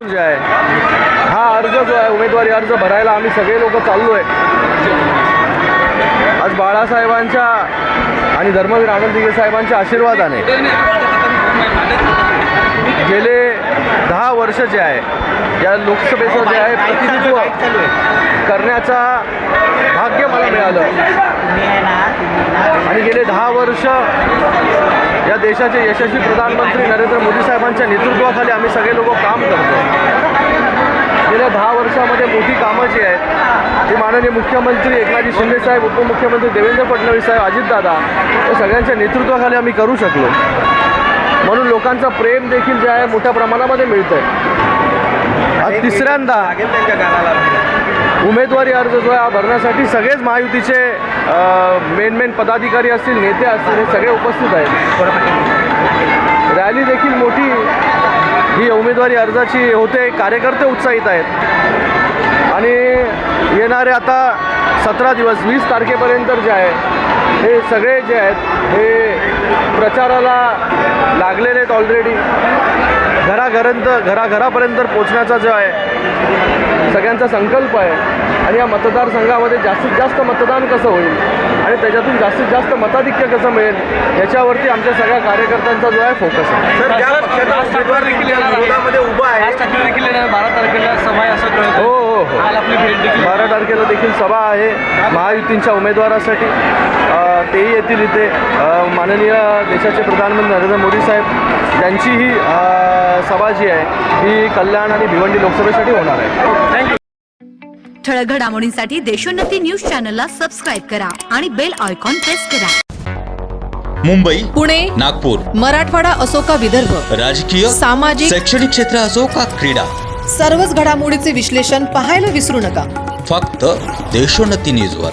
जे आहे हा अर्ज जो आहे उमेदवारी अर्ज भरायला आम्ही सगळे लोक चाललो आहे। आज बाळासाहेबांच्या आणि धर्मवीर आनंद दिघे साहेबांच्या आशीर्वादाने गेले 10 वर्ष जे आहे या लोकसभेचं जे आहे प्रतिनिधित्व करण्याचा भाग्य मला मिळालं आणि गेले 10 वर्ष या देशाचे यशस्वी प्रधानमंत्री नरेंद्र मोदी साहेबांच्या नेतृत्वाखाली आम्ही सगळे लोक काम करतो। गेल्या 10 वर्षामध्ये मोठी कामं जी आहेत ती माननीय मुख्यमंत्री एकनाथ शिंदे साहेब, उपमुख्यमंत्री देवेंद्र फडणवीस साहेब, अजितदादा या सगळ्यांच्या नेतृत्वाखाली आम्ही करू शकलो। म्हणून लोकांचं प्रेम देखील जे आहे मोठ्या प्रमाणामध्ये मिळतं आहे। आज तिसऱ्यांदा उमेदवारी अर्ज जो आहे भरण्यासाठी सगळेच महायुतीचे मेन पदाधिकारी असतील, नेते असतील, हे सगळे उपस्थित आहेत। रॅली देखील मोठी ही उमेदवारी अर्जाची होते, कार्यकर्ते उत्साहित आहेत आणि येणारे आता 17 दिवस 20 तारखेपर्यंत जे आहे हे सगळे जे आहेत हे प्रचाराला लागलेले आहेत। ऑलरेडी घराघरापर्यंत पोचण्याचा जो आहे सगळ्यांचा संकल्प आहे आणि या मतदारसंघामध्ये जास्तीत जास्त मतदान कसं होईल आणि त्याच्यातून जास्तीत जास्त मताधिक्य कसं मिळेल याच्यावरती आमच्या सगळ्या कार्यकर्त्यांचा जो आहे फोकस आहे। सर, ज्या पक्षाचा उमेदवार देखील विरोधामध्ये उभा आहे 12 तारखेला सभा आहे असं कळतं। हो हो हो, काल आपली भेट देखील 12 तारखेला देखील सभा आहे महायुतींच्या उमेदवारासाठी। तेही येतील इथे। माननीय देशाचे प्रधानमंत्री नरेंद्र मोदी साहेब यांची ही सभा जी आहे ही कल्याण आणि भिवंडी लोकसभेसाठी होणार आहे। थँक्यू। ठळक घडामोडींसाठी देशोन्नती न्यूज चॅनलला सबस्क्राईब करा आणि बेल आयकॉन प्रेस करा। मुंबई, पुणे, नागपूर, मराठवाडा असो का विदर्भ, राजकीय, सामाजिक, शैक्षणिक क्षेत्र असो का क्रीडा, सर्वच घडामोडीचे विश्लेषण पाहायला विसरू नका। फक्त देशोन्नती न्यूजवर।